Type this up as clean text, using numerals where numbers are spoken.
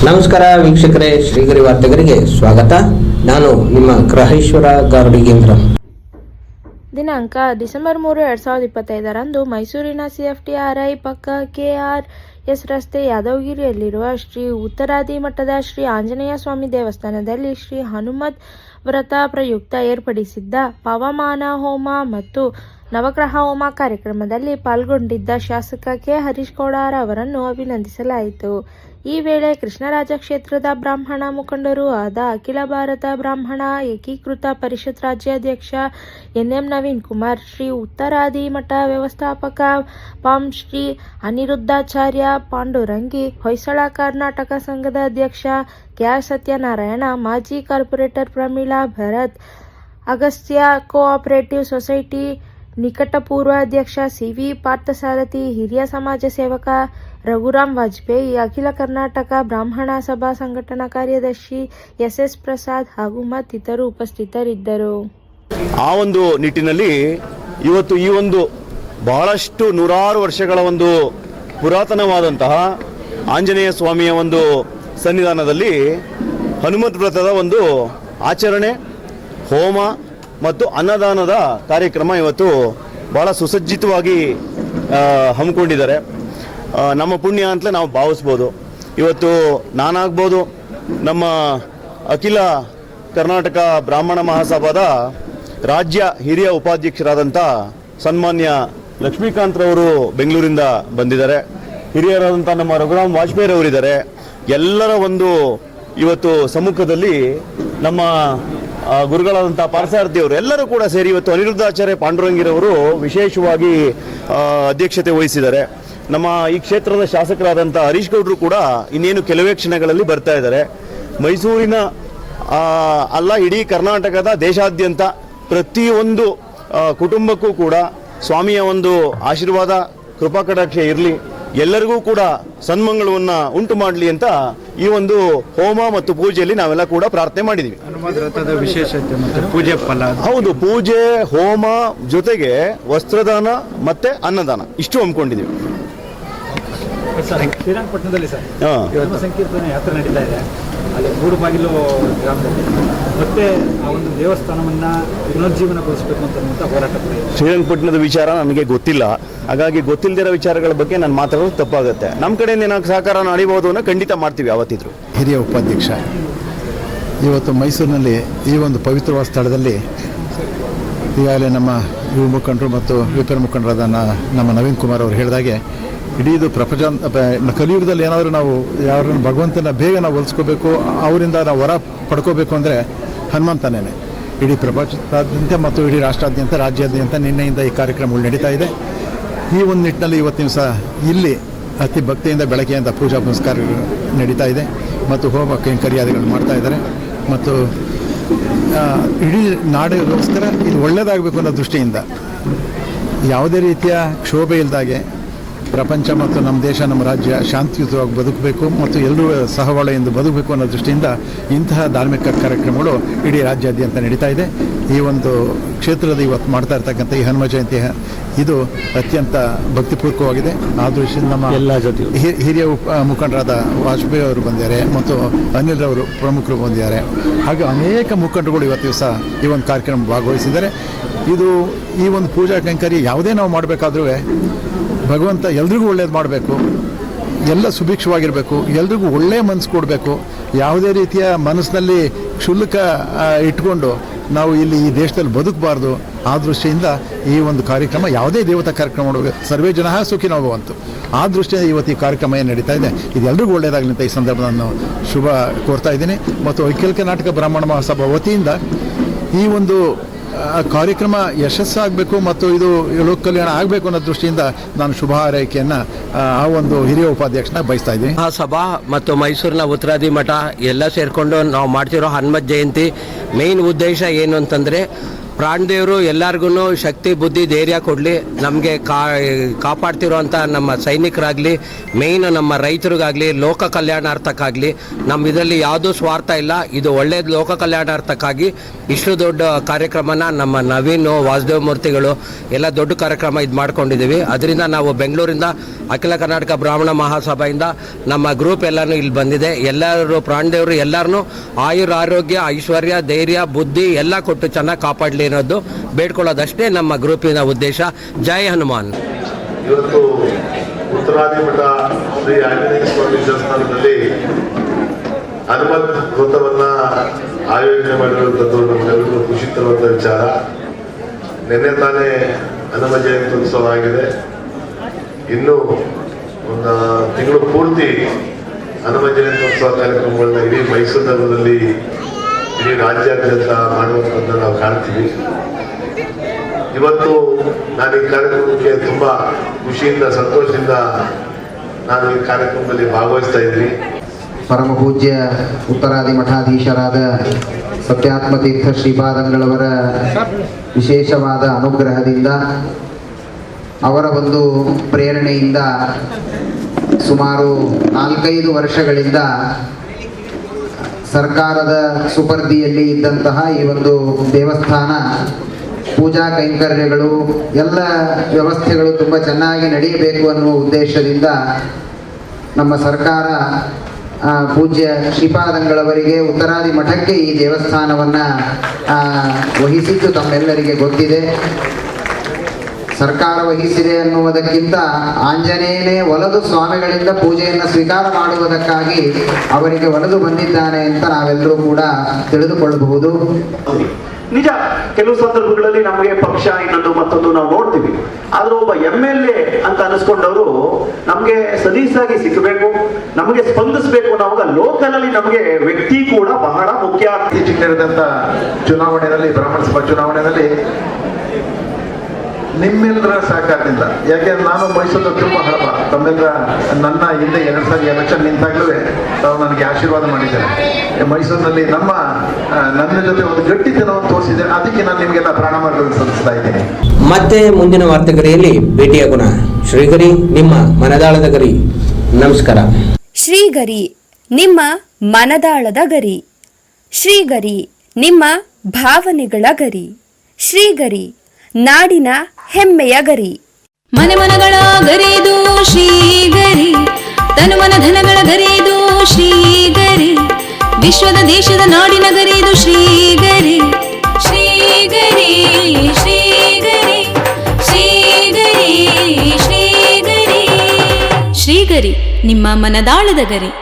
ನಮಸ್ಕಾರ ವೀಕ್ಷಕರೇ, ಶ್ರೀಗರಿ ವಾರ್ತೆಗರಿಗೆ ಸ್ವಾಗತ. ನಾನು ನಿಮ್ಮ ಗ್ರಹೇಶ್ವರ ಗಾರ್ಡಿಗೇಂದ್ರ. ದಿನಾಂಕ ಡಿಸೆಂಬರ್ 3, 2025ರಂದು ಮೈಸೂರಿನ CFTRI ಪಕ್ಕ KRS ರಸ್ತೆ ಯಾದವಗಿರಿಯಲ್ಲಿರುವ ಶ್ರೀ ಉತ್ತರಾದಿ ಮಠದ ಶ್ರೀ ಆಂಜನೇಯ ಸ್ವಾಮಿ ದೇವಸ್ಥಾನದಲ್ಲಿ ಶ್ರೀ ಹನುಮತ್ ವ್ರತ ಪ್ರಯುಕ್ತ ಏರ್ಪಡಿಸಿದ್ದ ಪವಮಾನ ಹೋಮ ಮತ್ತು ನವಗ್ರಹ ಹೋಮ ಕಾರ್ಯಕ್ರಮದಲ್ಲಿ ಪಾಲ್ಗೊಂಡಿದ್ದ ಶಾಸಕ ಕೆ ಹರೀಶ್ ಗೌಡ ಅವರನ್ನು ಅಭಿನಂದಿಸಲಾಯಿತು. ಈ ವೇಳೆ ಕೃಷ್ಣರಾಜ ಕ್ಷೇತ್ರದ ಬ್ರಾಹ್ಮಣ ಮುಖಂಡರೂ ಆದ ಅಖಿಲ ಭಾರತ ಬ್ರಾಹ್ಮಣ ಏಕೀಕೃತ ಪರಿಷತ್ ರಾಜ್ಯಾಧ್ಯಕ್ಷ NM ನವೀನ್ ಕುಮಾರ್, ಶ್ರೀ ಉತ್ತರಾದಿ ಮಠ ವ್ಯವಸ್ಥಾಪಕ ಪಂ ಶ್ರೀ ಅನಿರುದ್ಧಾಚಾರ್ಯ ಪಾಂಡುರಂಗಿ, ಹೊಯ್ಸಳ ಕರ್ನಾಟಕ ಸಂಘದ ಅಧ್ಯಕ್ಷ KR ಸತ್ಯನಾರಾಯಣ, ಮಾಜಿ corporator Pramila Bharath, Agastya cooperative society ನಿಕಟಪೂರ್ವ ಅಧ್ಯಕ್ಷ CV ಪಾರ್ಥಸಾರಥಿ, ಹಿರಿಯ ಸಮಾಜ ಸೇವಕ ರಘುರಾಮ್ ವಾಜಪೇಯಿ, ಅಖಿಲ ಕರ್ನಾಟಕ ಬ್ರಾಹ್ಮಣ ಸಭಾ ಸಂಘಟನಾ ಕಾರ್ಯದರ್ಶಿ SS ಪ್ರಸಾದ್ ಹಾಗೂ ಮತ್ತಿತರರು ಉಪಸ್ಥಿತರಿದ್ದರು. ಆ ಒಂದು ನಿಟ್ಟಿನಲ್ಲಿ ಇವತ್ತು ಈ ಒಂದು ಬಹಳಷ್ಟು ನೂರಾರು ವರ್ಷಗಳ ಒಂದು ಪುರಾತನವಾದಂತಹ ಆಂಜನೇಯ ಸ್ವಾಮಿಯ ಒಂದು ಸನ್ನಿಧಾನದಲ್ಲಿ ಹನುಮತ್ ವ್ರತದ ಒಂದು ಆಚರಣೆ, ಹೋಮ ಮತ್ತು ಅನ್ನದಾನದ ಕಾರ್ಯಕ್ರಮ ಇವತ್ತು ಬಹಳ ಸುಸಜ್ಜಿತವಾಗಿ ಹಮ್ಮಿಕೊಂಡಿದ್ದಾರೆ. ನಮ್ಮ ಪುಣ್ಯ ಅಂತಲೇ ನಾವು ಭಾವಿಸ್ಬೋದು. ಇವತ್ತು ನಾನಾಗ್ಬೋದು, ನಮ್ಮ ಅಖಿಲ ಕರ್ನಾಟಕ ಬ್ರಾಹ್ಮಣ ಮಹಾಸಭಾದ ರಾಜ್ಯ ಹಿರಿಯ ಉಪಾಧ್ಯಕ್ಷರಾದಂಥ ಸನ್ಮಾನ್ಯ ಲಕ್ಷ್ಮೀಕಾಂತ್ರವರು ಬೆಂಗಳೂರಿಂದ ಬಂದಿದ್ದಾರೆ. ಹಿರಿಯರಾದಂಥ ನಮ್ಮ ರಘುರಾಮ್ ವಾಜಪೇಯಿರವರಿದ್ದಾರೆ. ಎಲ್ಲರ ಒಂದು ಇವತ್ತು ಸಮ್ಮುಖದಲ್ಲಿ ನಮ್ಮ ಗುರುಗಳಾದಂಥ ಪಾರ್ಥಸಾರಥಿಯವರು ಎಲ್ಲರೂ ಕೂಡ ಸೇರಿ ಇವತ್ತು ಅನಿರುದ್ಧಾಚಾರ್ಯ ಪಾಂಡುರಂಗಿರವರು ವಿಶೇಷವಾಗಿ ಅಧ್ಯಕ್ಷತೆ ವಹಿಸಿದ್ದಾರೆ. ನಮ್ಮ ಈ ಕ್ಷೇತ್ರದ ಶಾಸಕರಾದಂಥ ಹರೀಶ್ ಗೌಡರು ಕೂಡ ಇನ್ನೇನು ಕೆಲವೇ ಕ್ಷಣಗಳಲ್ಲಿ ಬರ್ತಾ ಇದ್ದಾರೆ. ಮೈಸೂರಿನ ಅಲ್ಲ, ಇಡೀ ಕರ್ನಾಟಕದ ದೇಶಾದ್ಯಂತ ಪ್ರತಿಯೊಂದು ಕುಟುಂಬಕ್ಕೂ ಕೂಡ ಸ್ವಾಮಿಯ ಒಂದು ಆಶೀರ್ವಾದ ಕೃಪಾ ಕಟಾಕ್ಷ ಇರಲಿ, ಎಲ್ಲರಿಗೂ ಕೂಡ ಸನ್ಮಂಗಳವನ್ನು ಉಂಟು ಮಾಡಲಿ ಅಂತ ಈ ಒಂದು ಹೋಮ ಮತ್ತು ಪೂಜೆಯಲ್ಲಿ ನಾವೆಲ್ಲ ಕೂಡ ಪ್ರಾರ್ಥನೆ ಮಾಡಿದ್ದೀವಿ. ವಿಶೇಷತೆ ಮತ್ತು ಪೂಜೆ ಫಲ. ಹೌದು, ಪೂಜೆ, ಹೋಮ ಜೊತೆಗೆ ವಸ್ತ್ರದಾನ ಮತ್ತೆ ಅನ್ನದಾನ ಇಷ್ಟು ಹಮ್ಮಿಕೊಂಡಿದ್ದೀವಿ. ಶ್ರೀರಂಗಪಟ್ಟಣದಲ್ಲಿ ಸಂಕೀರ್ತನೆ ಯಾತ್ರೆ ನಡೀತಾ ಇದೆ. ಅಲ್ಲಿ ಮೂಡುಬಾಗಿಲು ಗ್ರಾಮದಲ್ಲಿ ಮತ್ತೆ ಆ ಒಂದು ದೇವಸ್ಥಾನವನ್ನ ಪುನರ್ಜೀವನಗೊಳಿಸಬೇಕು ಅಂತ ಹೋರಾಟ. ಶ್ರೀರಂಗಪಟ್ಟಣದ ವಿಚಾರ ನನಗೆ ಗೊತ್ತಿಲ್ಲ, ಹಾಗಾಗಿ ಗೊತ್ತಿಲ್ಲದಿರೋ ವಿಚಾರಗಳ ಬಗ್ಗೆ ನಾನು ಮಾತಾಡೋದು ತಪ್ಪಾಗುತ್ತೆ. ನಮ್ಮ ಕಡೆಯಿಂದ ಏನಾದ್ರು ಸಹಕಾರ ನಡೀಬಹುದು ಅನ್ನೋ ಖಂಡಿತ ಮಾಡ್ತೀವಿ. ಯಾವತ್ತಿದ್ರು ಹಿರಿಯ ಉಪಾಧ್ಯಕ್ಷ ಇವತ್ತು ಮೈಸೂರಿನಲ್ಲಿ ಈ ಒಂದು ಪವಿತ್ರವಾದ ಸ್ಥಳದಲ್ಲಿ ಈಗಾಗಲೇ ನಮ್ಮ ಯುವ ಮುಖಂಡರು ಮತ್ತು ವಿಪರ ಮುಖಂಡರಾದ ನಮ್ಮ ನವೀನ್ ಕುಮಾರ್ ಅವರು ಹೇಳಿದಾಗೆ, ಇಡೀ ಇದು ಪ್ರಪಂಚ ಕಲಿಯುಗದಲ್ಲಿ ಏನಾದರೂ ನಾವು ಯಾರನ್ನು ಭಗವಂತನ ಬೇಗ ನಾವು ಒಲಿಸ್ಕೋಬೇಕು, ಅವರಿಂದ ನಾವು ವರ ಪಡ್ಕೋಬೇಕು ಅಂದರೆ ಹನುಮಂತನೇ. ಇಡೀ ಪ್ರಪಂಚದಾದ್ಯಂತ ಮತ್ತು ಇಡೀ ರಾಷ್ಟ್ರಾದ್ಯಂತ, ರಾಜ್ಯಾದ್ಯಂತ ನಿನ್ನೆಯಿಂದ ಈ ಕಾರ್ಯಕ್ರಮಗಳು ನಡೀತಾ ಇದೆ. ಈ ಒಂದು ನಿಟ್ಟಿನಲ್ಲಿ ಇವತ್ತಿನ ಸಹ ಇಲ್ಲಿ ಅತಿ ಭಕ್ತಿಯಿಂದ ಬೆಳಗ್ಗೆಯಿಂದ ಪೂಜಾ ಪುನಸ್ಕಾರಗಳು ನಡೀತಾ ಇದೆ ಮತ್ತು ಹೋಮ ಕೈಂಕರ್ಯಾದಿಗಳು ಮಾಡ್ತಾ ಇದ್ದಾರೆ. ಮತ್ತು ಇಡೀ ನಾಡಿಗೋಸ್ಕರ ಇದು ಒಳ್ಳೆಯದಾಗಬೇಕು ಅನ್ನೋ ದೃಷ್ಟಿಯಿಂದ ಯಾವುದೇ ರೀತಿಯ ಕ್ಷೋಭೆ ಇಲ್ಲದಾಗೆ ಪ್ರಪಂಚ ಮತ್ತು ನಮ್ಮ ದೇಶ, ನಮ್ಮ ರಾಜ್ಯ ಶಾಂತಿಯುತವಾಗಿ ಬದುಕಬೇಕು ಮತ್ತು ಎಲ್ಲರೂ ಸಹಬಾಳ್ವೆಯಿಂದ ಬದುಕಬೇಕು ಅನ್ನೋ ದೃಷ್ಟಿಯಿಂದ ಇಂತಹ ಧಾರ್ಮಿಕ ಕಾರ್ಯಕ್ರಮಗಳು ಇಡೀ ರಾಜ್ಯಾದ್ಯಂತ ನಡೀತಾ ಇದೆ. ಈ ಒಂದು ಕ್ಷೇತ್ರದ ಇವತ್ತು ಮಾಡ್ತಾ ಇರ್ತಕ್ಕಂಥ ಈ ಹನುಮ ಜಯಂತಿ ಇದು ಅತ್ಯಂತ ಭಕ್ತಿಪೂರ್ವಕವಾಗಿದೆ. ಆ ದೃಷ್ಟಿಯಿಂದ ನಮ್ಮ ಎಲ್ಲ ಜೊತೆ ಹಿರಿಯ ಮುಖಂಡರಾದ ವಾಜಪೇಯಿ ಅವರು ಬಂದಿದ್ದಾರೆ ಮತ್ತು ಅನಿಲ್ ಅವರು ಪ್ರಮುಖರು ಬಂದಿದ್ದಾರೆ. ಹಾಗೆ ಅನೇಕ ಮುಖಂಡರುಗಳು ಇವತ್ತು ದಿವಸ ಈ ಒಂದು ಕಾರ್ಯಕ್ರಮ ಭಾಗವಹಿಸಿದ್ದಾರೆ. ಇದು ಈ ಒಂದು ಪೂಜಾ ಕೈಂಕರ್ಯ ಯಾವುದೇ ನಾವು ಮಾಡಬೇಕಾದ್ರೂ ಭಗವಂತ ಎಲ್ರಿಗೂ ಒಳ್ಳೇದು ಮಾಡಬೇಕು, ಎಲ್ಲ ಸುಭಿಕ್ಷವಾಗಿರಬೇಕು, ಎಲ್ರಿಗೂ ಒಳ್ಳೆಯ ಮನಸ್ಸು ಕೊಡಬೇಕು. ಯಾವುದೇ ರೀತಿಯ ಮನಸ್ಸಿನಲ್ಲಿ ಕ್ಷುಲ್ಲಕ ಇಟ್ಕೊಂಡು ನಾವು ಇಲ್ಲಿ ಈ ದೇಶದಲ್ಲಿ ಬದುಕಬಾರ್ದು. ಆ ದೃಷ್ಟಿಯಿಂದ ಈ ಒಂದು ಕಾರ್ಯಕ್ರಮ ಯಾವುದೇ ದೇವತಾ ಕಾರ್ಯಕ್ರಮ ಮಾಡಬೇಕು. ಸರ್ವೇ ಜನ ಸುಖಿನೋ ಭವಂತು. ಆ ದೃಷ್ಟಿಯಿಂದ ಇವತ್ತು ಈ ಕಾರ್ಯಕ್ರಮ ಏನು ನಡೀತಾ ಇದೆ ಇದು ಎಲ್ರಿಗೂ ಒಳ್ಳೆಯದಾಗಲಿ ಅಂತ ಈ ಸಂದರ್ಭದಲ್ಲಿ ನಾನು ಶುಭ ಕೋರ್ತಾ ಇದ್ದೀನಿ. ಮತ್ತು ಅಖಿಲ ಕರ್ನಾಟಕ ಬ್ರಾಹ್ಮಣ ಮಹಾಸಭಾ ವತಿಯಿಂದ ಈ ಒಂದು ಕಾರ್ಯಕ್ರಮ ಯಶಸ್ಸಾಗಬೇಕು ಮತ್ತು ಇದು ಲೋಕ ಕಲ್ಯಾಣ ಆಗಬೇಕು ಅನ್ನೋ ದೃಷ್ಟಿಯಿಂದ ನಾನು ಶುಭ ಹಾರೈಕೆಯನ್ನು ಆ ಒಂದು ಹಿರಿಯ ಉಪಾಧ್ಯಕ್ಷನ ಬಯಸ್ತಾ ಇದ್ದೀನಿ. ಮಹಾಸಭಾ ಮತ್ತು ಮೈಸೂರಿನ ಉತ್ತರಾದಿ ಮಠ ಎಲ್ಲ ಸೇರಿಕೊಂಡು ನಾವು ಮಾಡ್ತಿರೋ ಹನುಮತ್ ಜಯಂತಿ ಮೇನ್ ಉದ್ದೇಶ ಏನು ಅಂತಂದರೆ ಪ್ರಾಣದೇವರು ಎಲ್ಲರಿಗೂ ಶಕ್ತಿ ಬುದ್ಧಿ ಧೈರ್ಯ ಕೊಡಲಿ. ನಮಗೆ ಕಾಪಾಡ್ತಿರೋಂಥ ನಮ್ಮ ಸೈನಿಕರಾಗಲಿ, ಮೇಯ್ನ್ ನಮ್ಮ ರೈತರಿಗಾಗಲಿ, ಲೋಕ ಕಲ್ಯಾಣಾರ್ಥಕ್ಕಾಗಲಿ ನಮ್ಮ ಇದರಲ್ಲಿ ಯಾವುದೂ ಸ್ವಾರ್ಥ ಇಲ್ಲ. ಇದು ಒಳ್ಳೆಯದು ಲೋಕ ಕಲ್ಯಾಣಾರ್ಥಕ್ಕಾಗಿ ಇಷ್ಟು ದೊಡ್ಡ ಕಾರ್ಯಕ್ರಮನ ನಮ್ಮ ನವೀನ್ ವಾಸುದೇವ ಮೂರ್ತಿಗಳು ಎಲ್ಲ ದೊಡ್ಡ ಕಾರ್ಯಕ್ರಮ ಇದು ಮಾಡ್ಕೊಂಡಿದ್ದೀವಿ. ಅದರಿಂದ ನಾವು ಬೆಂಗಳೂರಿಂದ ಅಖಿಲ ಕರ್ನಾಟಕ ಬ್ರಾಹ್ಮಣ ಮಹಾಸಭೆಯಿಂದ ನಮ್ಮ ಗ್ರೂಪ್ ಎಲ್ಲನೂ ಇಲ್ಲಿ ಬಂದಿದೆ. ಎಲ್ಲರೂ ಪ್ರಾಣದೇವರು ಎಲ್ಲರನ್ನೂ ಆರೋಗ್ಯ, ಐಶ್ವರ್ಯ, ಧೈರ್ಯ, ಬುದ್ಧಿ ಎಲ್ಲ ಕೊಟ್ಟು ಚೆನ್ನಾಗಿ ಕಾಪಾಡಲಿ ಅನ್ನೋದು ಬೇಡ್ಕೊಳ್ಳೋದಷ್ಟೇ ನಮ್ಮ ಗ್ರೂಪಿನ ಉದ್ದೇಶ. ಜೈ ಹನುಮಾನ್. ಇವತ್ತು ಉತ್ತರಾದಿ ಮಠ ಶ್ರೀ ಆಂಜನೇಯ ಸ್ವಾಮಿ ದೇವಸ್ಥಾನದಲ್ಲಿ ಹನುಮತ್ ವ್ರತವನ್ನ ಆಯೋಜನೆ ಮಾಡಿರುವಂಥದ್ದು ನಮಗೆಲ್ಲರಿಗೂ ಖುಷಿ ತರುವಂಥ ವಿಚಾರ. ನಿನ್ನೆ ತಾನೇ ಹನುಮ ಜಯಂತ್ಯೋತ್ಸವ ಆಗಿದೆ. ಇನ್ನು ಒಂದು ತಿಂಗಳು ಪೂರ್ತಿ ಹನುಮ ಜಯಂತ್ಯೋತ್ಸವ ಕಾರ್ಯಕ್ರಮಗಳನ್ನ ಇಡೀ ಮೈಸೂರು ನಗರದಲ್ಲಿ, ಇಡೀ ರಾಜ್ಯಾದ್ಯಂತ ಮಾಡುವಂಥದ್ದನ್ನು ನಾವು ಕಾಣ್ತೀವಿ. ಇವತ್ತು ನಾನು ಈ ಕಾರ್ಯಕ್ರಮಕ್ಕೆ ತುಂಬ ಖುಷಿಯಿಂದ, ಸಂತೋಷದಿಂದ ನಾನು ಈ ಕಾರ್ಯಕ್ರಮದಲ್ಲಿ ಭಾಗವಹಿಸ್ತಾ ಇದ್ದೀನಿ. ಪರಮ ಪೂಜ್ಯ ಉತ್ತರಾದಿ ಮಠಾಧೀಶರಾದ ಸತ್ಯಾತ್ಮ ತೀರ್ಥ ಶ್ರೀಪಾದಂಗಳವರ ವಿಶೇಷವಾದ ಅನುಗ್ರಹದಿಂದ, ಅವರ ಒಂದು ಪ್ರೇರಣೆಯಿಂದ ಸುಮಾರು 4-5 ವರ್ಷಗಳಿಂದ ಸರ್ಕಾರದ ಸುಪರ್ದಿಯಲ್ಲಿ ಇದ್ದಂತಹ ಈ ಒಂದು ದೇವಸ್ಥಾನ ಪೂಜಾ ಕೈಂಕರ್ಯಗಳು ಎಲ್ಲ ವ್ಯವಸ್ಥೆಗಳು ತುಂಬ ಚೆನ್ನಾಗಿ ನಡೆಯಬೇಕು ಅನ್ನುವ ಉದ್ದೇಶದಿಂದ ನಮ್ಮ ಸರ್ಕಾರ ಪೂಜ್ಯ ಶ್ರೀಪಾದಂಗಳವರಿಗೆ ಉತ್ತರಾದಿ ಮಠಕ್ಕೆ ಈ ದೇವಸ್ಥಾನವನ್ನು ವಹಿಸಿದ್ದು ತಮ್ಮೆಲ್ಲರಿಗೆ ಗೊತ್ತಿದೆ. ಸರ್ಕಾರ ವಹಿಸಿದೆ ಅನ್ನುವುದಕ್ಕಿಂತ ಆಂಜನೇಯನೇ ಒಲದು ಸ್ವಾಮಿಗಳಿಂದ ಪೂಜೆಯನ್ನು ಸ್ವೀಕಾರ ಮಾಡುವುದಕ್ಕಾಗಿ ಅವರಿಗೆ ಒಲದು ಬಂದಿದ್ದಾನೆ ಅಂತ ನಾವೆಲ್ಲರೂ ಕೂಡ ತಿಳಿದುಕೊಳ್ಳಬಹುದು. ನಿಜ, ಕೆಲವು ಸಂದರ್ಭಗಳಲ್ಲಿ ನಮಗೆ ಪಕ್ಷ ಇನ್ನೊಂದು ಮತ್ತೊಂದು ನಾವು ನೋಡ್ತೀವಿ. ಆದ್ರೆ ಒಬ್ಬ MLA ಅಂತ ಅನಿಸ್ಕೊಂಡವರು ನಮಗೆ ಸಲೀಸಾಗಿ ಸಿಕ್ಕಬೇಕು, ನಮಗೆ ಸ್ಪಂದಿಸಬೇಕು. ನಮಗೆ ಲೋಕಲ್ ಅಲ್ಲಿ ನಮಗೆ ವ್ಯಕ್ತಿ ಕೂಡ ಬಹಳ ಮುಖ್ಯ. ಇತ್ತೀಚಿನ ಚುನಾವಣೆಯಲ್ಲಿ, ಬ್ರಾಹ್ಮಣ ಸಭಾ ಚುನಾವಣೆಯಲ್ಲಿ ನಿಮ್ಮೆಲ್ಲರ ಸಹಕಾರದಿಂದ, ಯಾಕೆಂದ್ರೆ ನಾನು ಮೈಸೂರಲ್ಲಿ ತುಂಬ ಹಳಬ, ತಮ್ಮೆಲ್ಲರ ನನ್ನ ಹಿಂದೆ 2 ಸಾರಿ ಎಲೆಕ್ಷನ್ ನಿಂತಾಗಲೂ ತಾವು ನನಗೆ ಆಶೀರ್ವಾದ ಮಾಡಿದ್ದಾರೆ. ಮೈಸೂರಿನಲ್ಲಿ ನನ್ನ ಜೊತೆ ಒಂದು ಗಟ್ಟಿತನವನ್ನು ತೋರಿಸಿದೆ. ಅದಕ್ಕೆ ನಾನು ನಿಮಗೆಲ್ಲ ಪ್ರಾಣಾಮರಗಳನ್ನು ಸಲ್ಲಿಸ್ತಾ ಇದ್ದೀನಿ. ಮತ್ತೆ ಮುಂದಿನ ವಾರ್ತೆಗರಿಯಲ್ಲಿ ಭೇಟಿಯಾಗೋಣ. ಶ್ರೀಗರಿ, ನಿಮ್ಮ ಮನದಾಳದ ಗರಿ. ನಮಸ್ಕಾರ. ಶ್ರೀಗರಿ, ನಿಮ್ಮ ಮನದಾಳದ ಗರಿ. ಶ್ರೀಗರಿ, ನಿಮ್ಮ ಭಾವನೆಗಳ ಗರಿ. ಶ್ರೀಗರಿ, ನಾಡಿನ ಹೆಮ್ಮೆಯ ಗರಿ. ಮನೆ ಮನಗಳ ಗರಿದು ಶ್ರೀಗರಿ, ತನು ಮನ ಧನಗಳ ಗರಿದು ಶ್ರೀಗರಿ, ವಿಶ್ವದ ದೇಶದ ನಾಡಿನ ಗರಿದು ಶ್ರೀಗರಿ. ಶ್ರೀಗರಿ ಶ್ರೀಗರಿ ಶ್ರೀಗರಿ ಶ್ರೀಗರಿ ಶ್ರೀಗರಿ, ನಿಮ್ಮ ಮನದಾಳದ ಗರಿ.